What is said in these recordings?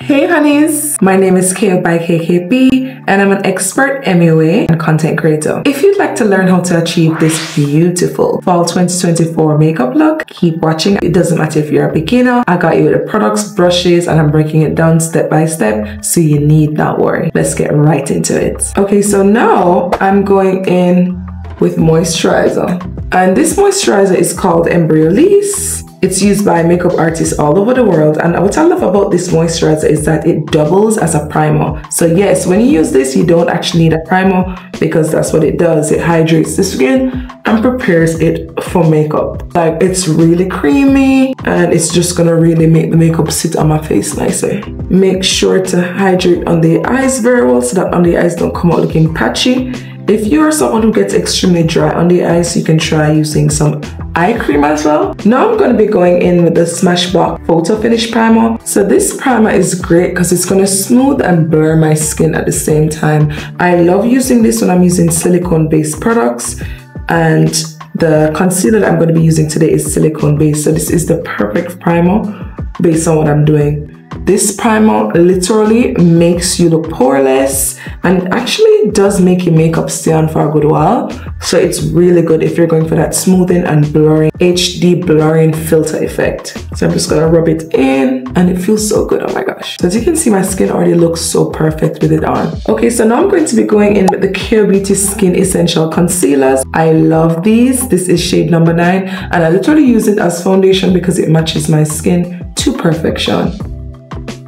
Hey honeys, my name is Kale by KKP and I'm an expert MUA and content creator. If you'd like to learn how to achieve this beautiful fall 2024 makeup look, keep watching. It doesn't matter if you're a beginner, I got you with the products, brushes, and I'm breaking it down step by step, so you need not worry. Let's get right into it. Okay, so now I'm going in with moisturizer. And this moisturizer is called Embryolisse. It's used by makeup artists all over the world, and what I love about this moisturizer is that it doubles as a primer. So yes, when you use this, you don't actually need a primer because that's what it does. It hydrates the skin and prepares it for makeup. Like, it's really creamy and it's just gonna really make the makeup sit on my face nicer. Make sure to hydrate on the eyes very well so that on the eyes don't come out looking patchy. If you're someone who gets extremely dry on the eyes, you can try using some eye cream as well. Now I'm going to be going in with the Smashbox Photo Finish Primer. So this primer is great because it's going to smooth and blur my skin at the same time. I love using this when I'm using silicone-based products, and the concealer that I'm going to be using today is silicone-based. So this is the perfect primer based on what I'm doing. This primer literally makes you look poreless and actually does make your makeup stay on for a good while. So it's really good if you're going for that smoothing and blurring, HD blurring filter effect. So I'm just gonna rub it in and it feels so good, oh my gosh. So as you can see, my skin already looks so perfect with it on. Okay, so now I'm going to be going in with the Kale Beauty Skin Essential Concealers. I love these. This is shade number 9 and I literally use it as foundation because it matches my skin to perfection.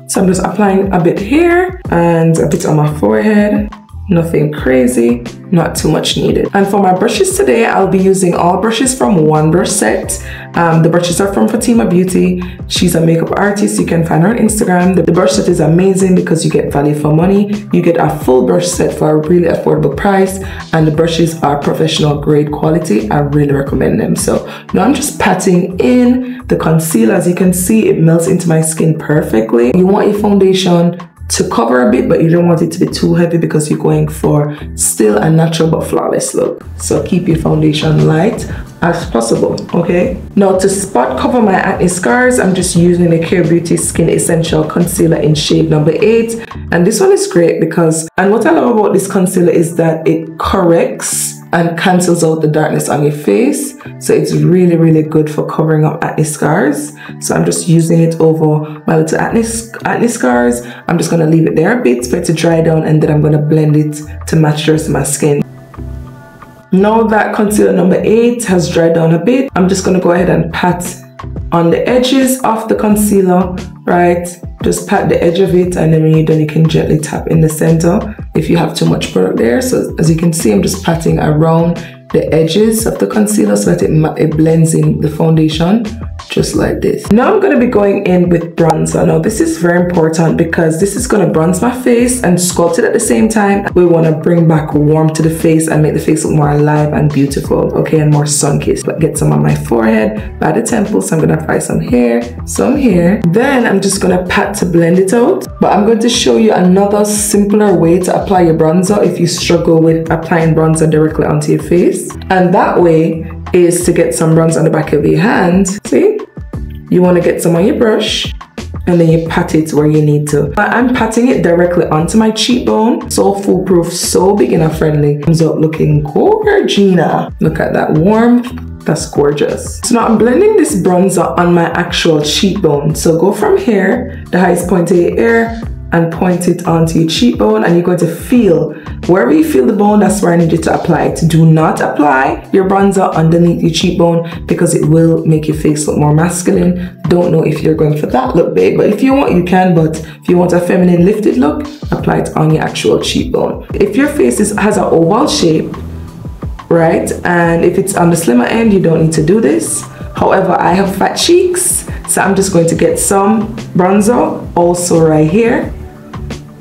So I'm just applying a bit here and a bit on my forehead. Nothing crazy, not too much needed. And for my brushes today, I'll be using all brushes from one brush set. The brushes are from Fatima Beauty. She's a makeup artist. You can find her on Instagram. The brush set is amazing because you get value for money. You get a full brush set for a really affordable price, and the brushes are professional grade quality. I really recommend them. So now I'm just patting in the concealer. As you can see, it melts into my skin perfectly. You want your foundation to cover a bit, but you don't want it to be too heavy because you're going for still a natural but flawless look. So keep your foundation light as possible, okay? Now to spot cover my acne scars, I'm just using the Kale Beauty Skin Essential Concealer in shade number 8. And this one is great because, and what I love about this concealer is that it corrects and cancels out the darkness on your face. So it's really, really good for covering up acne scars. So I'm just using it over my little acne scars. I'm just gonna leave it there a bit for it to dry down, and then I'm gonna blend it to match the rest of my skin. Now that concealer number 8 has dried down a bit, I'm just gonna go ahead and pat on the edges of the concealer, right? Just pat the edge of it, and then when you're done, you can gently tap in the center if you have too much product there. So as you can see, I'm just patting around the edges of the concealer so that it blends in the foundation, just like this. Now I'm going to be going in with bronzer. Now this is very important because this is going to bronze my face and sculpt it at the same time. We want to bring back warmth to the face and make the face look more alive and beautiful, okay, and more sun-kissed. But get some on my forehead, by the temples. So I'm going to apply some here, some here. Then I'm just going to pat to blend it out. But I'm going to show you another simpler way to apply your bronzer if you struggle with applying bronzer directly onto your face. And that way is to get some bronzer on the back of your hand. See? You want to get some on your brush and then you pat it where you need to. I'm patting it directly onto my cheekbone. So foolproof, so beginner friendly. Comes out looking gorgeous. Look at that warmth. That's gorgeous. So now I'm blending this bronzer on my actual cheekbone. So go from here, the highest point of your ear, and point it onto your cheekbone, and you're going to feel, wherever you feel the bone, that's where I need you to apply it. Do not apply your bronzer underneath your cheekbone because it will make your face look more masculine. Don't know if you're going for that look, babe, but if you want, you can. But if you want a feminine lifted look, apply it on your actual cheekbone. If your face has an oval shape, right, and if it's on the slimmer end, you don't need to do this. However, I have fat cheeks, so I'm just going to get some bronzer also right here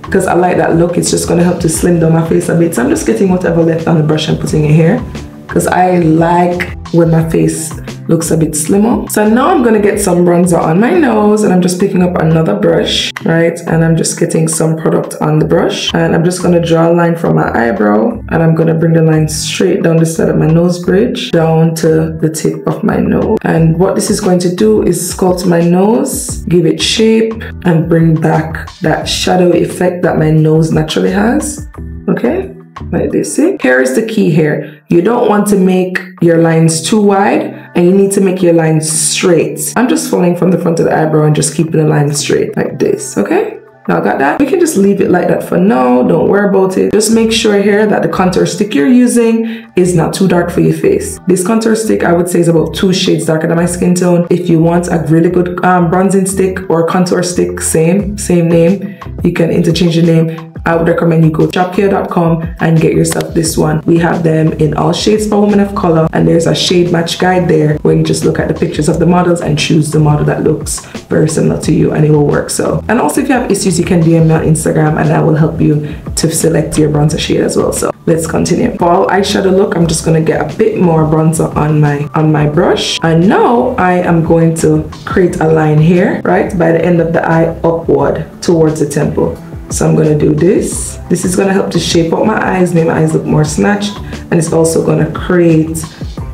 because I like that look. It's just going to help to slim down my face a bit. So I'm just getting whatever left on the brush and putting it here because I like when my face looks a bit slimmer. So now I'm gonna get some bronzer on my nose, and I'm just picking up another brush, right? And I'm just getting some product on the brush, and I'm just gonna draw a line from my eyebrow, and I'm gonna bring the line straight down the side of my nose bridge down to the tip of my nose. And what this is going to do is sculpt my nose, give it shape, and bring back that shadow effect that my nose naturally has. Okay, like this. See, here is the key here. You don't want to make your lines too wide, and you need to make your lines straight. I'm just following from the front of the eyebrow and just keeping the line straight like this. Okay, now got that? We can just leave it like that for now. Don't worry about it. Just make sure here that the contour stick you're using is not too dark for your face. This contour stick, I would say, is about 2 shades darker than my skin tone. If you want a really good bronzing stick or contour stick, same name, you can interchange the name. I would recommend you go to shopkea.com and get yourself this one. We have them in all shades for women of color, and there's a shade match guide there where you just look at the pictures of the models and choose the model that looks very similar to you, and it will work. So, and also if you have issues, you can DM me on Instagram and I will help you to select your bronzer shade as well. So let's continue. Fall eyeshadow look, I'm just gonna get a bit more bronzer on my brush, and now I am going to create a line here, right by the end of the eye upward towards the temple. So I'm gonna do this. This is gonna help to shape up my eyes, make my eyes look more snatched, and it's also gonna create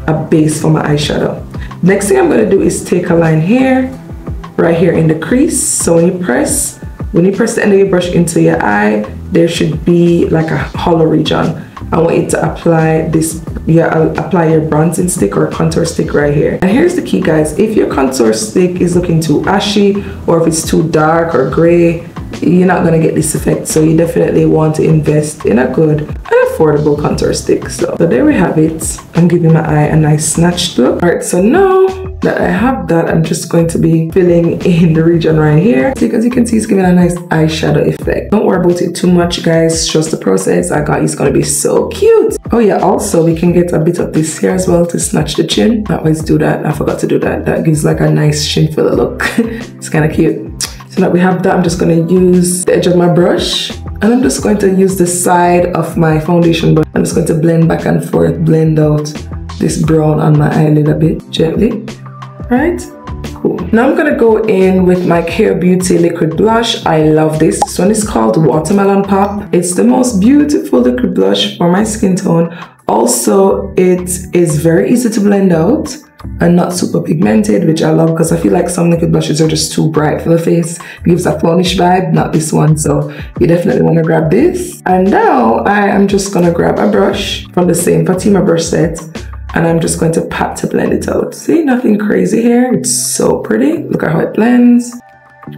a base for my eyeshadow. Next thing I'm gonna do is take a line here, right here in the crease. So when you press the end of your brush into your eye, there should be like a hollow region. I want you to apply this, apply your bronzing stick or contour stick right here. And here's the key, guys. If your contour stick is looking too ashy, or if it's too dark or gray, you're not gonna get this effect. So you definitely want to invest in a good and affordable contour stick. So there we have it. I'm giving my eye a nice snatched look. All right, so now that I have that, I'm just going to be filling in the region right here. So as you can see, it's giving a nice eyeshadow effect. Don't worry about it too much, guys. Trust the process. I got it's gonna be so cute. Oh yeah, also we can get a bit of this here as well to snatch the chin. I always do that. I forgot to do that. That gives like a nice chin filler look. It's kind of cute. So that we have that, I'm just going to use the edge of my brush, and I'm just going to use the side of my foundation brush. I'm just going to blend back and forth, blend out this brown on my eyelid a bit gently. Right? Cool. Now I'm going to go in with my Kea Beauty liquid blush. I love this. This one is called Watermelon Pop. It's the most beautiful liquid blush for my skin tone. Also, it is very easy to blend out and not super pigmented, which I love because I feel like some liquid blushes are just too bright for the face. It gives a clownish vibe, not this one. So you definitely want to grab this. And now I am just going to grab a brush from the same Fatima brush set, and I'm just going to pat to blend it out. See, nothing crazy here. It's so pretty. Look at how it blends.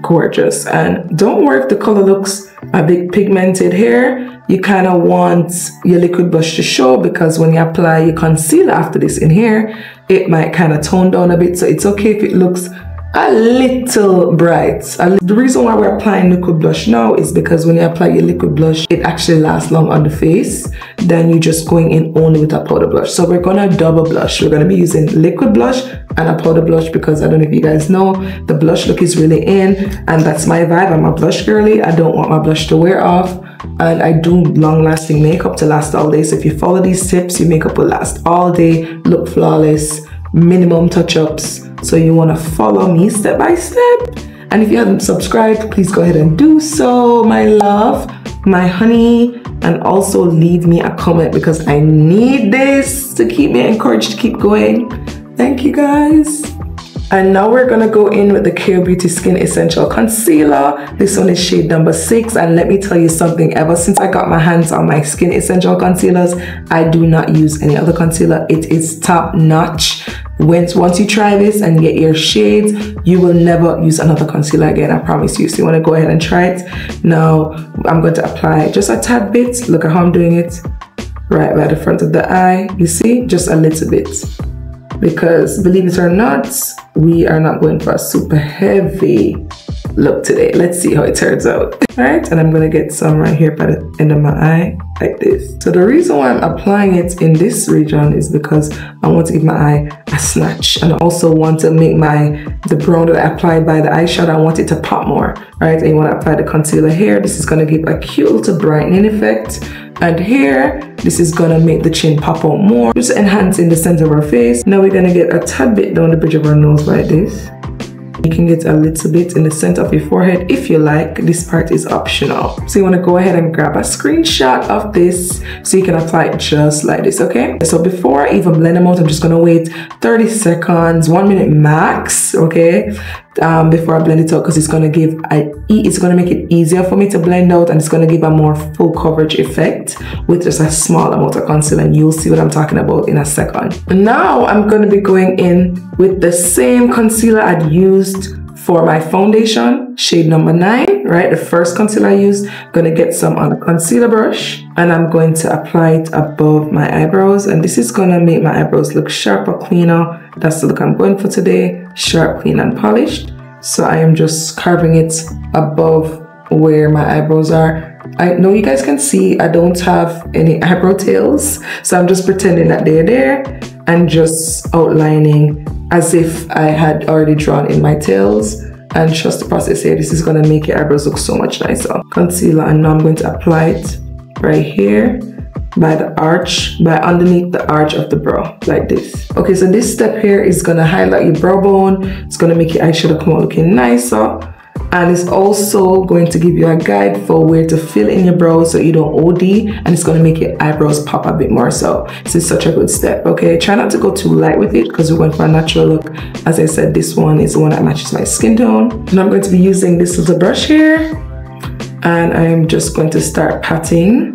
Gorgeous. And don't worry if the color looks a bit pigmented here. You kind of want your liquid blush to show, because when you apply your concealer after this in here, it might kind of tone down a bit. So it's okay if it looks a little bright. The reason why we're applying liquid blush now is because when you apply your liquid blush, it actually lasts long on the face than you just going in only with a powder blush. So we're gonna double blush. We're gonna be using liquid blush and a powder blush, because I don't know if you guys know, the blush look is really in, and that's my vibe. I'm a blush girly. I don't want my blush to wear off, and I do long-lasting makeup to last all day. So if you follow these tips, your makeup will last all day, look flawless, minimum touch-ups. So you want to follow me step by step. And if you haven't subscribed, please go ahead and do so, my love, my honey, and also leave me a comment, because I need this to keep me encouraged to keep going. Thank you, guys. And now we're gonna go in with the Kea Beauty Skin Essential Concealer. This one is shade number 6. And let me tell you something, ever since I got my hands on my Skin Essential concealers, I do not use any other concealer. It is top notch. Once you try this and get your shades, you will never use another concealer again, I promise you. So you wanna go ahead and try it. Now, I'm going to apply just a tad bit. Look at how I'm doing it. Right by the front of the eye. You see, just a little bit. Because believe it or not, we are not going for a super heavy look today. Let's see how it turns out. All right, and I'm gonna get some right here by the end of my eye, like this. So the reason why I'm applying it in this region is because I want to give my eye a snatch, and I also want to make the brown that I applied by the eyeshadow, I want it to pop more, right? And you want to apply the concealer here. This is gonna give a cute little brightening effect. And here, this is gonna make the chin pop out more, just enhancing the center of our face. Now we're gonna get a tad bit down the bridge of our nose like this. You can get a little bit in the center of your forehead if you like. This part is optional. So you want to go ahead and grab a screenshot of this so you can apply it just like this, okay? So before I even blend them out, I'm just going to wait 30 seconds, 1 minute max, okay? Before I blend it out, because it's going to make it easier for me to blend out, and it's going to give a more full coverage effect with just a small amount of concealer, and you'll see what I'm talking about in a second. Now I'm going to be going in with the same concealer I'd used for my foundation, shade number 9, right? The first concealer I used. I'm going to get some on a concealer brush, and I'm going to apply it above my eyebrows, and this is going to make my eyebrows look sharper, cleaner. That's the look I'm going for today, sharp, clean, and polished. So I am just carving it above where my eyebrows are. I know you guys can see I don't have any eyebrow tails, so I'm just pretending that they're there and just outlining as if I had already drawn in my tails. And trust the process here, this is going to make your eyebrows look so much nicer. Concealer, and now I'm going to apply it right here by the arch, by underneath the arch of the brow, like this. Okay, so this step here is going to highlight your brow bone. It's going to make your eyeshadow come out looking nicer. And it's also going to give you a guide for where to fill in your brows so you don't OD, and it's going to make your eyebrows pop a bit more. So this is such a good step, okay? Try not to go too light with it because we went for a natural look. As I said, this one is the one that matches my skin tone. And I'm going to be using this little brush here, and I'm just going to start patting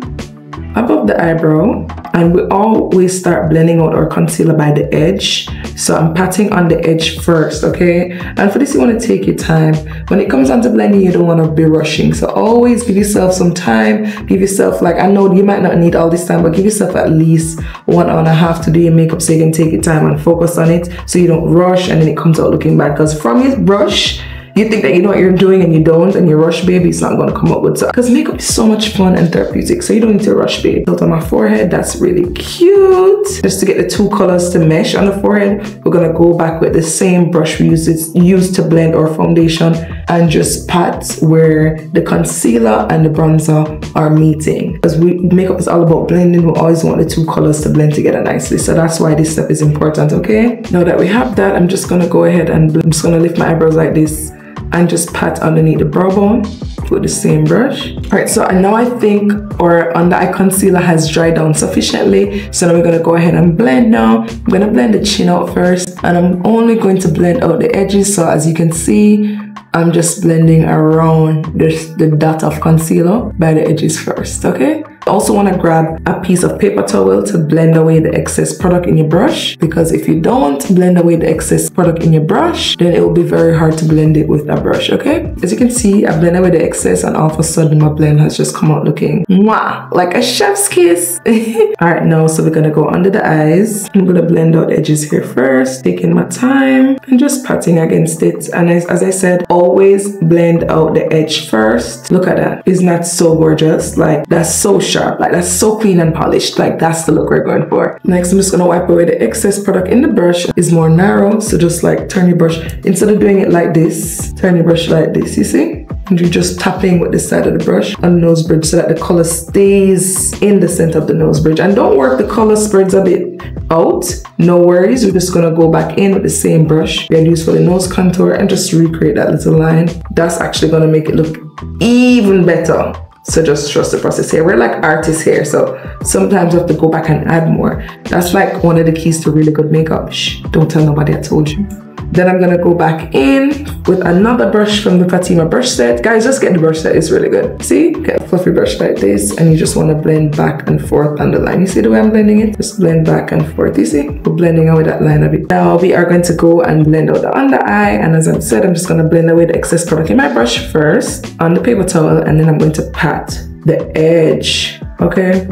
above the eyebrow, and we always start blending out our concealer by the edge. So I'm patting on the edge first, okay? And for this, you want to take your time. When it comes down to blending, you don't want to be rushing. So always give yourself some time. Give yourself, like, I know you might not need all this time, but give yourself at least 1 hour and a half to do your makeup so you can take your time and focus on it so you don't rush and then it comes out looking bad. Because from your brush, you think that you know what you're doing and you don't, and you rush, baby, it's not going to come up with. Because makeup is so much fun and therapeutic, so you don't need to rush, baby. Built on my forehead, that's really cute. Just to get the two colors to mesh on the forehead, we're going to go back with the same brush we used to blend our foundation and just pat where the concealer and the bronzer are meeting. Because makeup is all about blending, we always want the two colors to blend together nicely. So that's why this step is important, okay? Now that we have that, I'm just going to go ahead and I'm just going to lift my eyebrows like this and just pat underneath the brow bone with the same brush. All right, so now I think our under eye concealer has dried down sufficiently. So now we're gonna go ahead and blend now. I'm gonna blend the chin out first, and I'm only going to blend out the edges. So as you can see, I'm just blending around the dot of concealer by the edges first, okay? I also want to grab a piece of paper towel to blend away the excess product in your brush, because if you don't blend away the excess product in your brush, then it will be very hard to blend it with a brush, okay? As you can see, I blend away the excess, and all of a sudden my blend has just come out looking mwah, like a chef's kiss. All right, now so we're gonna go under the eyes. I'm gonna blend out the edges here first, taking my time and just patting against it. And as I said, always blend out the edge first. Look at that. Isn't that so gorgeous? Like, that's so sharp, like that's so clean and polished. Like, that's the look we're going for. Next, I'm just gonna wipe away the excess product in the brush. It's more narrow, so just like turn your brush, instead of doing it like this, turn your brush like this, you see? And you're just tapping with the side of the brush on the nose bridge so that the color stays in the center of the nose bridge. And don't work the color spreads a bit out, no worries. We're just gonna go back in with the same brush we had used for the nose contour and just recreate that little line. That's actually gonna make it look even better. So just trust the process here. We're like artists here, so sometimes we have to go back and add more. That's like one of the keys to really good makeup. Shh, don't tell nobody I told you. Then I'm gonna go back in with another brush from the Fatima brush set. Guys, just get the brush set, it's really good. See, get a fluffy brush like this, and you just wanna blend back and forth on the line. You see the way I'm blending it? Just blend back and forth, you see? We're blending away that line a bit. Now we are going to go and blend out the under eye, and as I've said, I'm just gonna blend away the excess product in my brush first on the paper towel, and then I'm going to pat the edge, okay?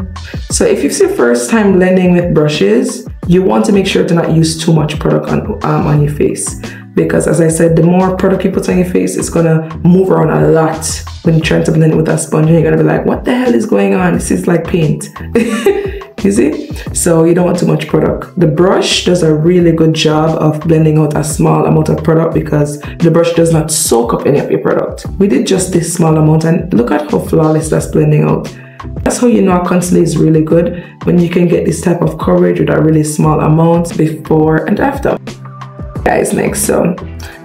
So if it's your first time blending with brushes, you want to make sure to not use too much product on your face, because as I said, the more product you put on your face, it's gonna move around a lot when you're trying to blend it with a sponge, and you're gonna be like, what the hell is going on? This is like paint. You see? So you don't want too much product. The brush does a really good job of blending out a small amount of product because the brush does not soak up any of your product. We did just this small amount, and look at how flawless that's blending out. That's how you know a concealer is really good, when you can get this type of coverage with a really small amount before and after. Guys, next, so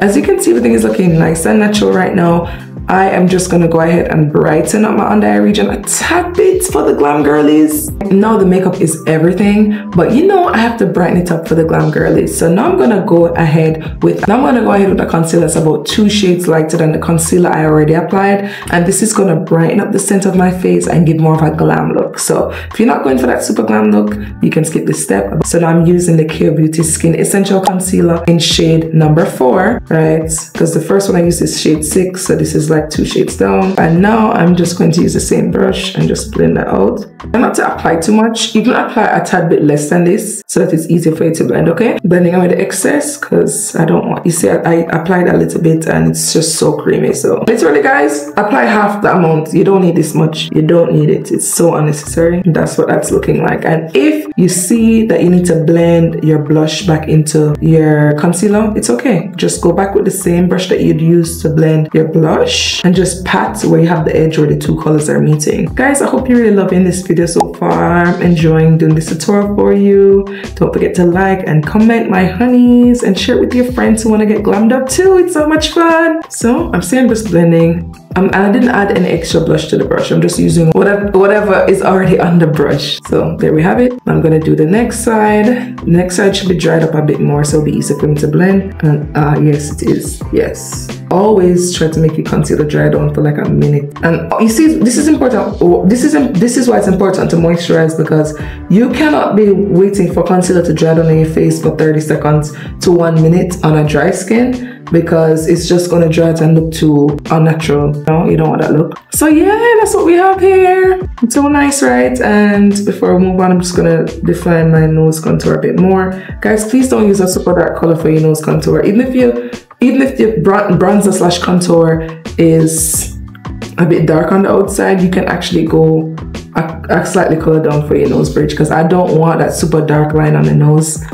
as you can see, everything is looking nice and natural right now. I am just gonna go ahead and brighten up my under eye region a tad bit for the glam girlies. Now the makeup is everything, but you know I have to brighten it up for the glam girlies. So now I'm gonna go ahead with a concealer that's about 2 shades lighter than the concealer I already applied, and this is gonna brighten up the center of my face and give more of a glam look. So if you're not going for that super glam look, you can skip this step. So now I'm using the Keo Beauty Skin Essential Concealer in shade number 4, right? Because the first one I used is shade 6, so this is like 2 shades down. And now I'm just going to use the same brush and just blend that out. And not to apply too much, you can apply a tad bit less than this so that it's easier for you to blend, okay? Blending away the excess, because I don't want, you see I applied a little bit and it's just so creamy. So literally guys, apply half the amount. You don't need this much. You don't need it. It's so unnecessary. That's what that's looking like. And if you see that you need to blend your blush back into your concealer, it's okay. Just go back with the same brush that you'd use to blend your blush and just pat where you have the edge where the 2 colors are meeting. Guys, I hope you're really loving this video so far. I'm enjoying doing this tutorial for you. Don't forget to like and comment, my honeys, and share it with your friends who want to get glammed up too. It's so much fun. So I'm saying just blending. And I didn't add any extra blush to the brush. I'm just using whatever is already on the brush. So there we have it. I'm gonna do the next side. The next side should be dried up a bit more, so it'll be easier for me to blend. And yes, it is. Yes. Always try to make your concealer dry down for like a minute. And you see, this is important. This is why it's important to moisturize, because you cannot be waiting for concealer to dry down on your face for 30 seconds to 1 minute on a dry skin, because it's just gonna dry out and look too unnatural. No, you don't want that look. So yeah, that's what we have here. It's so nice, right? And before I move on, I'm just gonna define my nose contour a bit more. Guys, please don't use a super dark color for your nose contour. Even if your bronzer slash contour is a bit dark on the outside, you can actually go a slightly color down for your nose bridge, because I don't want that super dark line on the nose.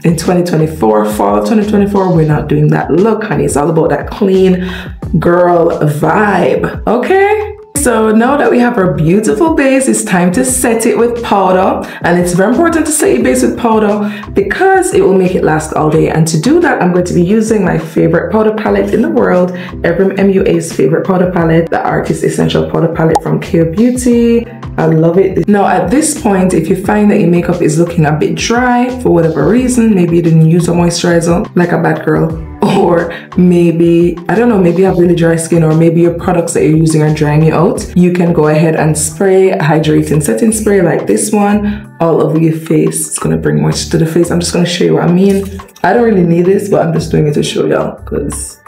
In 2024, fall 2024, we're not doing that look, honey. It's all about that clean girl vibe, okay? So now that we have our beautiful base, it's time to set it with powder. And it's very important to set your base with powder because it will make it last all day. And to do that, I'm going to be using my favorite powder palette in the world, every MUA's favorite powder palette, the Artist Essential Powder Palette from Keo Beauty. I love it. Now at this point, if you find that your makeup is looking a bit dry for whatever reason, maybe you didn't use a moisturizer like a bad girl, or maybe, I don't know, maybe you have really dry skin, or maybe your products that you're using are drying you out, you can go ahead and spray a hydrating setting spray like this one all over your face. It's gonna bring moisture to the face. I'm just gonna show you what I mean. I don't really need this, but I'm just doing it to show y'all, because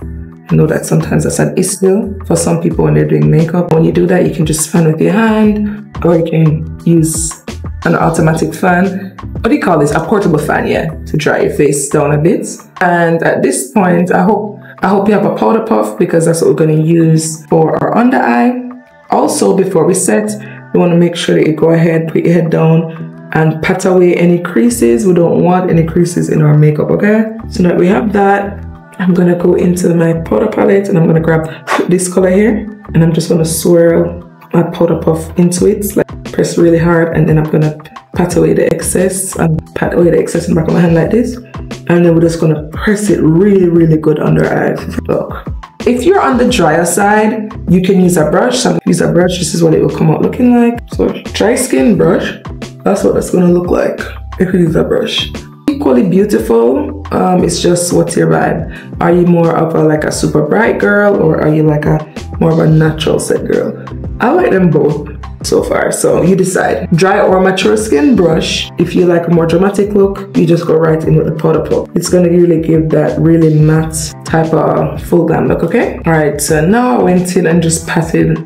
I know that sometimes that's an issue for some people when they're doing makeup. When you do that, you can just fan with your hand, or you can use an automatic fan. What do you call this? A portable fan, yeah, to dry your face down a bit. And at this point, I hope you have a powder puff, because that's what we're going to use for our under eye. Also, before we set, we want to make sure that you go ahead, put your head down and pat away any creases. We don't want any creases in our makeup, okay? So now we have that, I'm going to go into my powder palette and I'm going to grab this color here, and I'm just going to swirl my powder puff into it, like press really hard, and then I'm going to pat away the excess and pat away the excess in the back of my hand like this. And then we're just going to press it really, really good under our eyes. Look. If you're on the drier side, you can use a brush. So use a brush, this is what it will come out looking like. So dry skin brush, that's what that's going to look like if you use a brush. Equally beautiful, it's just what's your vibe. Are you more of like a super bright girl, or are you like more of a natural set girl? I like them both so far, so you decide. Dry or mature skin brush. If you like a more dramatic look, you just go right in with the powder puff. It's gonna really give that really matte type of full glam look, okay? All right, so now I went in and just patted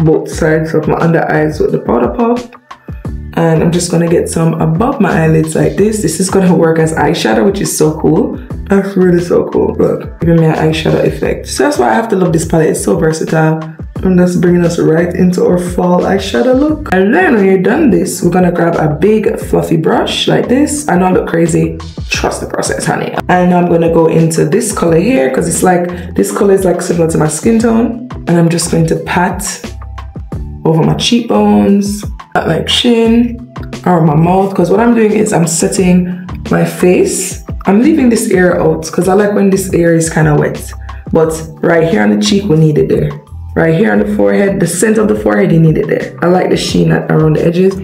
both sides of my under eyes with the powder puff. And I'm just gonna get some above my eyelids like this. This is gonna work as eyeshadow, which is so cool. That's really so cool. Look, giving me an eyeshadow effect. So that's why I have to love this palette. It's so versatile. And that's bringing us right into our fall eyeshadow look. And then when you're done this, we're gonna grab a big fluffy brush like this. I know I look crazy. Trust the process, honey. And I'm gonna go into this color here, because it's like, this color is like similar to my skin tone. And I'm just going to pat over my cheekbones, at my chin or my mouth, because what I'm doing is I'm setting my face. I'm leaving this area out because I like when this area is kind of wet. But right here on the cheek, we need it there. Right here on the forehead, the center of the forehead, you need it there. I like the sheen around the edges.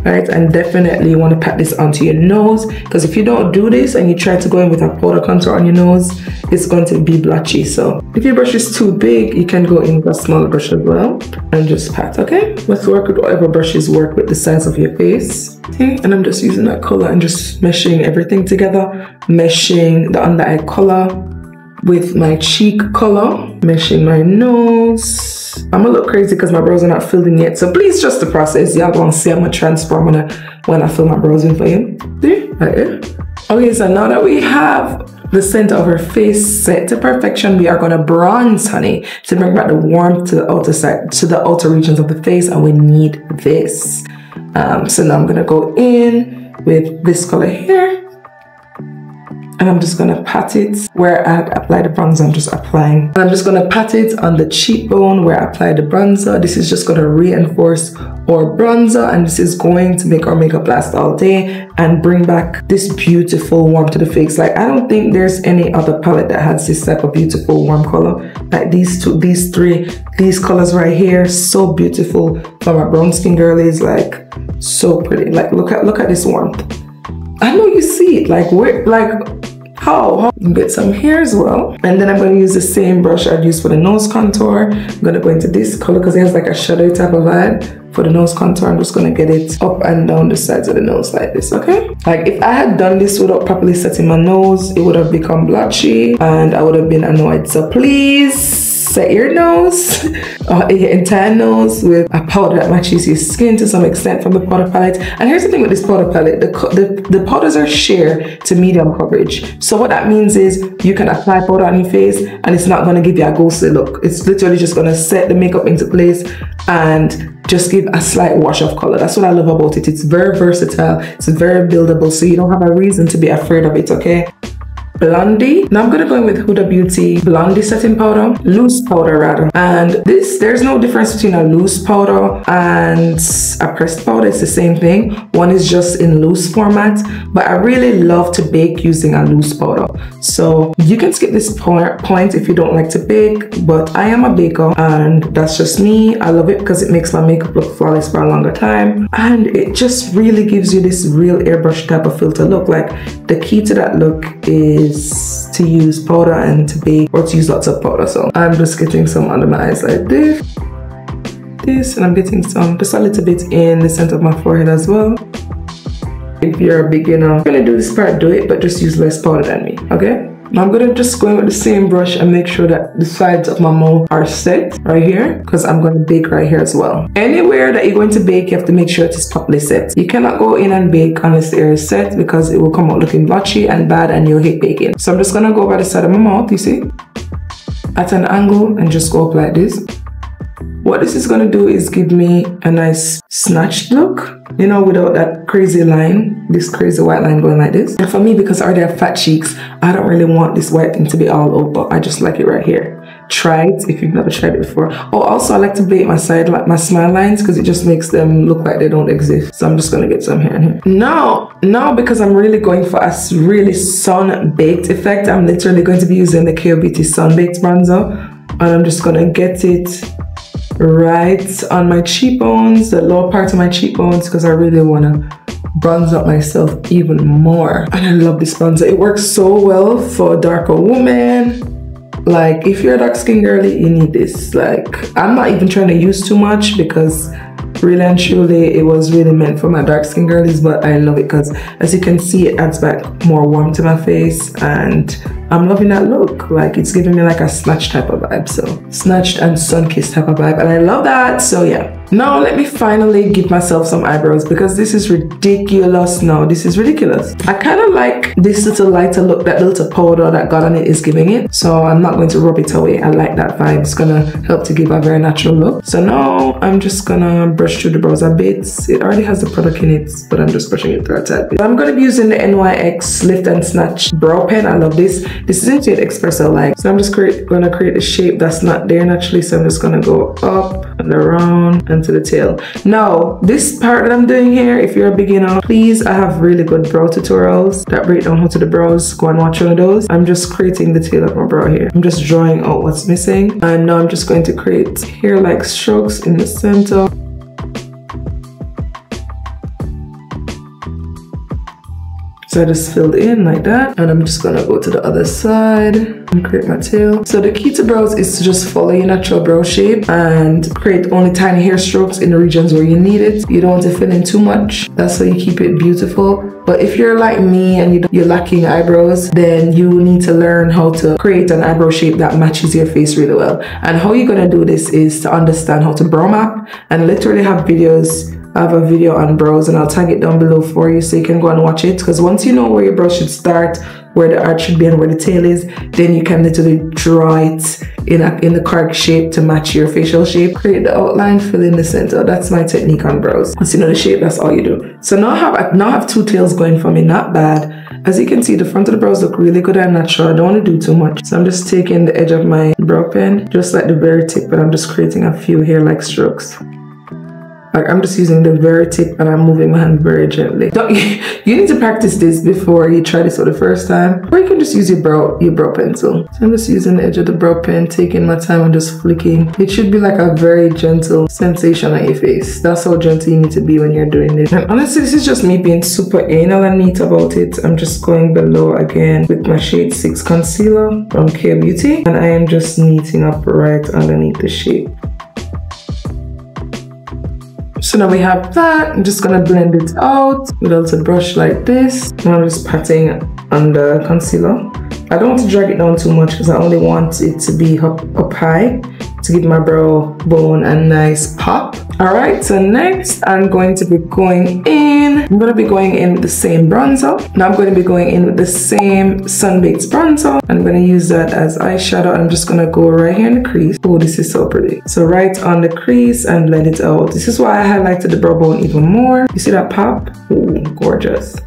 Right, and definitely you want to pat this onto your nose, because if you don't do this and you try to go in with a powder contour on your nose, it's going to be blotchy. So if your brush is too big, you can go in with a smaller brush as well and just pat. Okay, let's work with whatever brushes work with the size of your face. Okay, and I'm just using that color and just meshing everything together, meshing the under eye color with my cheek color, meshing my nose. I'm a little crazy because my brows are not filled in yet, so please trust the process. Y'all gonna see how much transform when I fill my brows in for you. See? Right here. Okay, so now that we have the center of our face set to perfection, we are gonna bronze, honey, to bring back the warmth to the outer side, to the outer regions of the face, and we need this. So now I'm gonna go in with this color here. And I'm just gonna pat it where I apply the bronzer. I'm just applying. And I'm just gonna pat it on the cheekbone where I apply the bronzer. This is just gonna reinforce our bronzer, and this is going to make our makeup last all day and bring back this beautiful warmth to the face. Like, I don't think there's any other palette that has this type of beautiful warm color. Like these two, these three, these colors right here, so beautiful for my brown skin girlies. Like, so pretty. Like, look at this warmth. I know you see it. Like, where, like, how? Get some here as well. And then I'm going to use the same brush I'd use for the nose contour. I'm going to go into this color because it has like a shadowy type of vibe. For the nose contour, I'm just going to get it up and down the sides of the nose like this, okay? Like, if I had done this without properly setting my nose, it would have become blotchy and I would have been annoyed. So please set your nose, your entire nose, with a powder that matches your skin to some extent from the powder palette. And here's the thing with this powder palette, the powders are sheer to medium coverage. So what that means is you can apply powder on your face and it's not going to give you a ghostly look. It's literally just going to set the makeup into place and just give a slight wash of color. That's what I love about it. It's very versatile, it's very buildable, so you don't have a reason to be afraid of it, okay? Blondie. Now I'm gonna go in with Huda Beauty Blondie setting powder, loose powder rather. And this, there's no difference between a loose powder and a pressed powder. It's the same thing. One is just in loose format, but I really love to bake using a loose powder. So you can skip this point if you don't like to bake, but I am a baker and that's just me. I love it because it makes my makeup look flawless for a longer time. And it just really gives you this real airbrush type of filter look. Like, the key to that look is to use powder and to bake, or to use lots of powder. So I'm just getting some under my eyes like this, and I'm getting some just a little bit in the center of my forehead as well. If you're a beginner, I'm gonna do this part, do it, but just use less powder than me, okay? Now I'm gonna just go in with the same brush and make sure that the sides of my mouth are set right here, because I'm gonna bake right here as well. Anywhere that you're going to bake, you have to make sure it is properly set. You cannot go in and bake unless the area is set, because it will come out looking blotchy and bad and you'll hate baking. So I'm just gonna go by the side of my mouth, you see, at an angle, and just go up like this. What this is gonna do is give me a nice snatched look, you know, without that crazy line, this crazy white line going like this. And for me, because I already have fat cheeks, I don't really want this white thing to be all over. I just like it right here. Try it if you've never tried it before. Oh, also I like to bake my side, like my smile lines, because it just makes them look like they don't exist. So I'm just gonna get some here and here. Now because I'm really going for a really sun-baked effect, I'm literally going to be using the KO Beauty Sun-Baked Bronzer. And I'm just gonna get it right on my cheekbones, the lower part of my cheekbones, because I really want to bronze up myself even more. And I love this bronzer. It works so well for a darker woman. Like, if you're a dark skin girly, you need this. Like, I'm not even trying to use too much, because really and truly it was really meant for my dark skin girlies, but I love it because, as you can see, it adds back more warmth to my face, and I'm loving that look. Like, it's giving me like a snatched type of vibe. So snatched and sun-kissed type of vibe, and I love that. So yeah, now let me finally give myself some eyebrows, because this is ridiculous. Now this is ridiculous. I kind of like this little lighter look that little powder that got on it is giving it, so I'm not going to rub it away. I like that vibe. It's gonna help to give a very natural look. So now I'm just gonna brush through the brows a bit. It already has the product in it, but I'm just brushing it through a tad bit. I'm gonna be using the NYX Lift and Snatch brow pen. I love this. This is in shade Espresso Light. So I'm just gonna create a shape that's not there naturally. So I'm just gonna go up and around and to the tail. Now, this part that I'm doing here, if you're a beginner, please, I have really good brow tutorials that break down how to do the brows. Go and watch one of those. I'm just creating the tail of my brow here. I'm just drawing out what's missing. And now I'm just going to create hair-like strokes in the center. So I just filled in like that, and I'm just gonna go to the other side and create my tail. So the key to brows is to just follow your natural brow shape and create only tiny hair strokes in the regions where you need it. You don't want to fill in too much. That's how you keep it beautiful. But if you're like me and you're lacking eyebrows, then you need to learn how to create an eyebrow shape that matches your face really well. And how you're gonna do this is to understand how to brow map, and literally have videos. I have a video on brows and I'll tag it down below for you so you can go and watch it, because once you know where your brow should start, where the arch should be and where the tail is, then you can literally draw it in the correct shape to match your facial shape. Create the outline, fill in the center. That's my technique on brows. Once you know the shape, that's all you do. So now I have two tails going for me, not bad. As you can see, the front of the brows look really good and natural. I don't want to do too much. So I'm just taking the edge of my brow pen, just like the very tip, but I'm just creating a few hair-like strokes. Like I'm just using the very tip and I'm moving my hand very gently. You need to practice this before you try this for the first time. Or you can just use your brow pencil. So I'm just using the edge of the brow pen, taking my time and just flicking. It should be like a very gentle sensation on your face. That's how gentle you need to be when you're doing this. And honestly, this is just me being super anal and neat about it. I'm just going below again with my shade 6 concealer from Care Beauty. And I am just neating up right underneath the shape. So now we have that. I'm just gonna blend it out with a little brush like this. Now I'm just patting on the concealer. I don't want to drag it down too much because I only want it to be up high to give my brow bone a nice pop. All right, so next I'm going to be going in. I'm going to be going in with the same bronzer. Now I'm going to be going in with the same Sun-Baked bronzer. I'm going to use that as eyeshadow. I'm just going to go right here in the crease. Oh, this is so pretty. So right on the crease and blend it out. This is why I highlighted the brow bone even more. You see that pop? Ooh, gorgeous.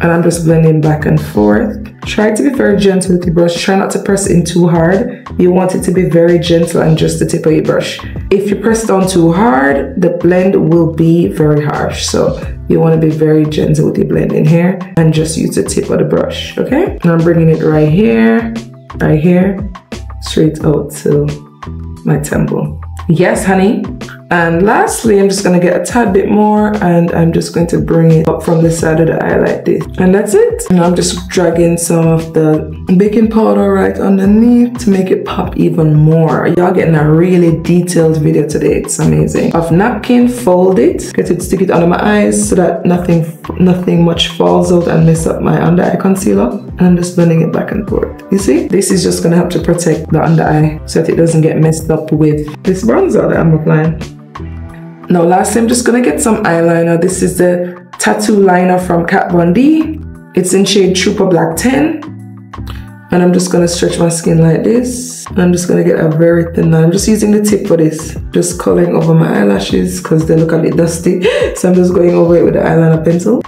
And I'm just blending back and forth. Try to be very gentle with your brush. Try not to press in too hard. You want it to be very gentle and just the tip of your brush. If you press down too hard, the blend will be very harsh. So you want to be very gentle with your blending here and just use the tip of the brush, okay? And I'm bringing it right here, straight out to my temple. Yes, honey. And lastly, I'm just going to get a tad bit more and I'm just going to bring it up from the side of the eye like this. And that's it. And I'm just dragging some of the baking powder right underneath to make it pop even more. Y'all getting a really detailed video today. It's amazing. Off napkin, fold it, get it, stick it under my eyes so that nothing much falls out and mess up my under eye concealer. And I'm just blending it back and forth. You see? This is just going to help to protect the under eye so that it doesn't get messed up with this bronzer that I'm applying. Now lastly, I'm just going to get some eyeliner. This is the Tattoo Liner from Kat Von D. It's in shade Trooper Black 10. And I'm just going to stretch my skin like this. I'm just going to get a very thin line. I'm just using the tip for this. Just coloring over my eyelashes because they look a bit dusty. So I'm just going over it with the eyeliner pencil.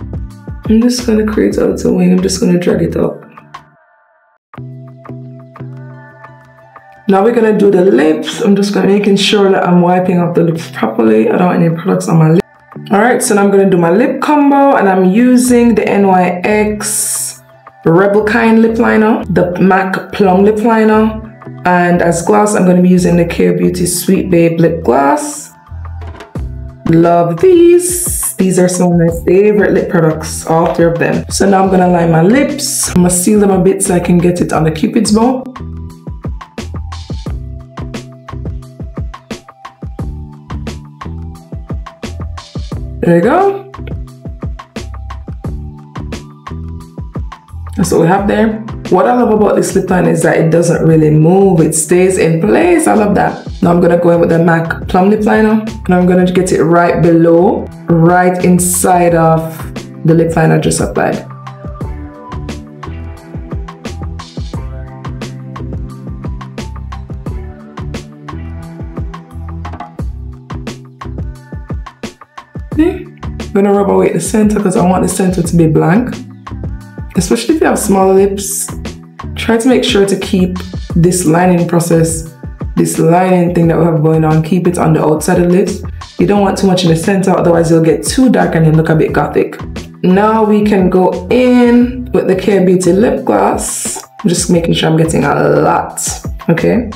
I'm just going to create a little wing. I'm just going to drag it up. Now we're going to do the lips. I'm just going to making sure that I'm wiping up the lips properly. I don't want any products on my lips. Alright, so now I'm going to do my lip combo and I'm using the NYX Rebel Kind lip liner, the MAC Plum lip liner, and as gloss I'm going to be using the Care Beauty Sweet Babe lip gloss. Love these. These are some of my favorite lip products, all 3 of them. So now I'm going to line my lips. I'm going to seal them a bit so I can get it on the Cupid's bow. There you go. That's what we have there. What I love about this lip liner is that it doesn't really move. It stays in place. I love that. Now I'm going to go in with the MAC Plum lip liner. And I'm going to get it right below, right inside of the lip liner just applied. I'm gonna rub away the center because I want the center to be blank. Especially if you have smaller lips, Try to make sure to keep this lining process, this lining thing that we have going on, keep it on the outside of the lips. You don't want too much in the center, otherwise you'll get too dark and then look a bit gothic. Now we can go in with the K Beauty lip gloss. I'm just making sure I'm getting a lot, okay?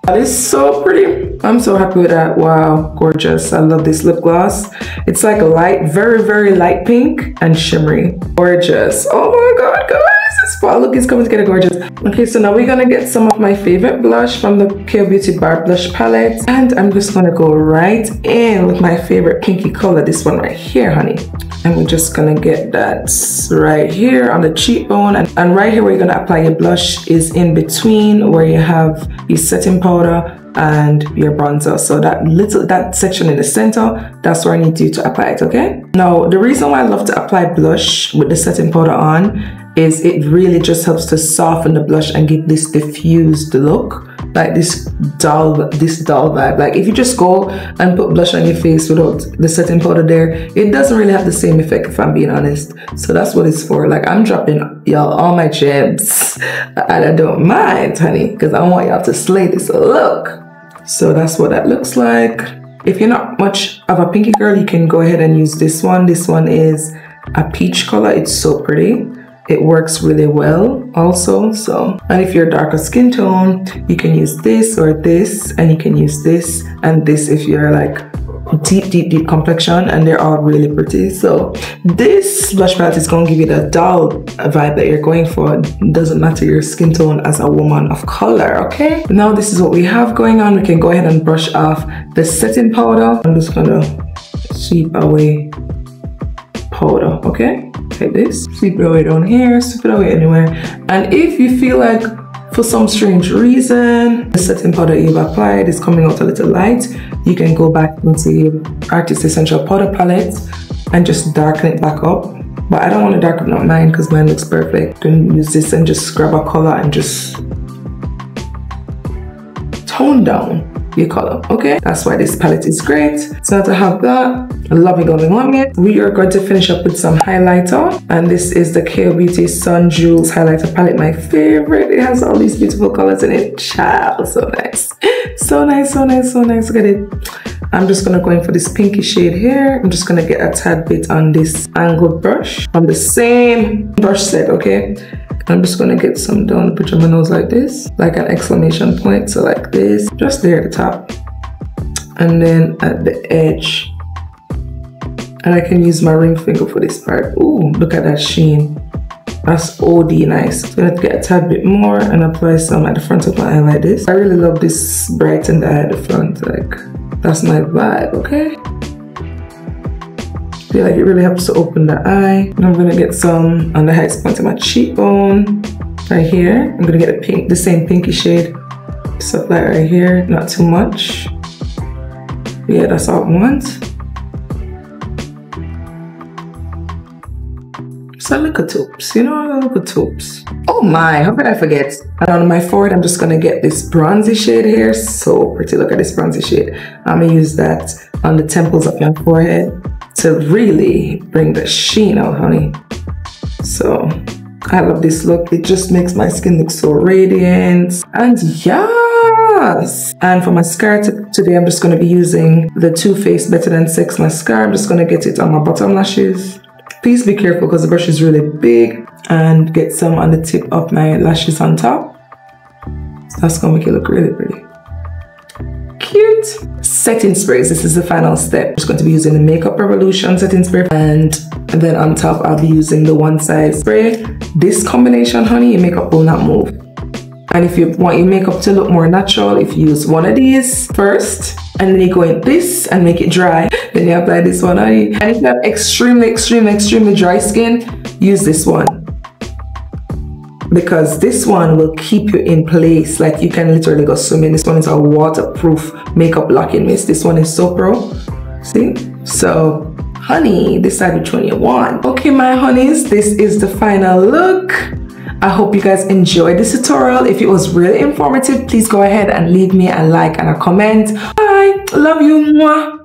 That is so pretty. I'm so happy with that. Wow, gorgeous. I love this lip gloss. It's like a light, very, very light pink and shimmery. Gorgeous. Oh my God, guys. This fall look is coming together gorgeous. Okay, so now we're gonna get some of my favorite blush from the K Beauty Bar Blush Palette. And I'm just gonna go right in with my favorite pinky color, this one right here, honey. And we're just gonna get that right here on the cheekbone. And right here where you're gonna apply your blush is in between where you have your setting powder and your bronzer. So that section in the center, that's where I need you to apply it, okay? Now, the reason why I love to apply blush with the setting powder on is it really just helps to soften the blush and give this diffused look, like this dull vibe. Like if you just go and put blush on your face without the setting powder there, it doesn't really have the same effect, if I'm being honest. So that's what it's for. Like I'm dropping y'all all my gems and I don't mind, honey, because I want y'all to slay this look. So that's what that looks like. If you're not much of a pinky girl, you can go ahead and use this one. This one is a peach color. It's so pretty. It works really well also. So, and if you're a darker skin tone, you can use this or this, and you can use this and this if you're like deep complexion, and they're all really pretty. So this blush palette is going to give you the dull vibe that you're going for. It doesn't matter your skin tone as a woman of color, okay? Now this is what we have going on. We can go ahead and brush off the setting powder. I'm just gonna sweep away powder, okay? Like this, sweep it away down here, sweep it away anywhere. And if you feel like for some strange reason the setting powder you've applied is coming out a little light, you can go back into your Artist Essential powder palette and just darken it back up. But I don't want to darken up mine because mine looks perfect. You can use this and just grab a color and just tone down your color, okay? That's why this palette is great. So to have that, love it. We are going to finish up with some highlighter, and this is the K Beauty Sun Jewels highlighter palette, my favorite. It has all these beautiful colors in it. Child, so nice. So nice, so nice, so nice. Look at it. I'm just gonna go in for this pinky shade here. I'm just gonna get a tad bit on this angled brush from the same brush set, okay? I'm just gonna get some down the bridge of my nose like this, like an exclamation point, so like this, just there at the top. And then at the edge. And I can use my ring finger for this part. Ooh, look at that sheen. That's OD nice. So I'm gonna get a tad bit more and apply some at the front of my eye like this. I really love this brightened eye at the front, like, that's my vibe, okay? I feel like it really helps to open the eye. And I'm gonna get some on the highest point of my cheekbone, right here. I'm gonna get the same pinky shade. Just apply it right here, not too much. Yeah, that's all I want. So look at tubes, you know, look at tubes. Oh my, how could I forget? And on my forehead, I'm just gonna get this bronzy shade here. So pretty, look at this bronzy shade. I'm gonna use that on the temples of my forehead to really bring the sheen out, honey. So I love this look. It just makes my skin look so radiant. And yes! And for mascara today, I'm just gonna be using the Too Faced Better Than Sex mascara. I'm just gonna get it on my bottom lashes. Please be careful because the brush is really big, and get some on the tip of my lashes on top. So that's gonna make it look really pretty. Cute. Setting sprays, this is the final step. I'm just going to be using the Makeup Revolution setting spray, and then on top I'll be using the One Size spray. This combination, honey, your makeup will not move. And if you want your makeup to look more natural, if you use one of these first, and then you go in this and make it dry, then you apply this one, honey. And if you have extremely dry skin, use this one. Because this one will keep you in place. Like you can literally go swimming. This one is a waterproof makeup locking mist. This one is so pro. See? So, honey, decide which one you want. Okay, my honeys, this is the final look. I hope you guys enjoyed this tutorial. If it was really informative, please go ahead and leave me a like and a comment. Bye. Love you. Mwah.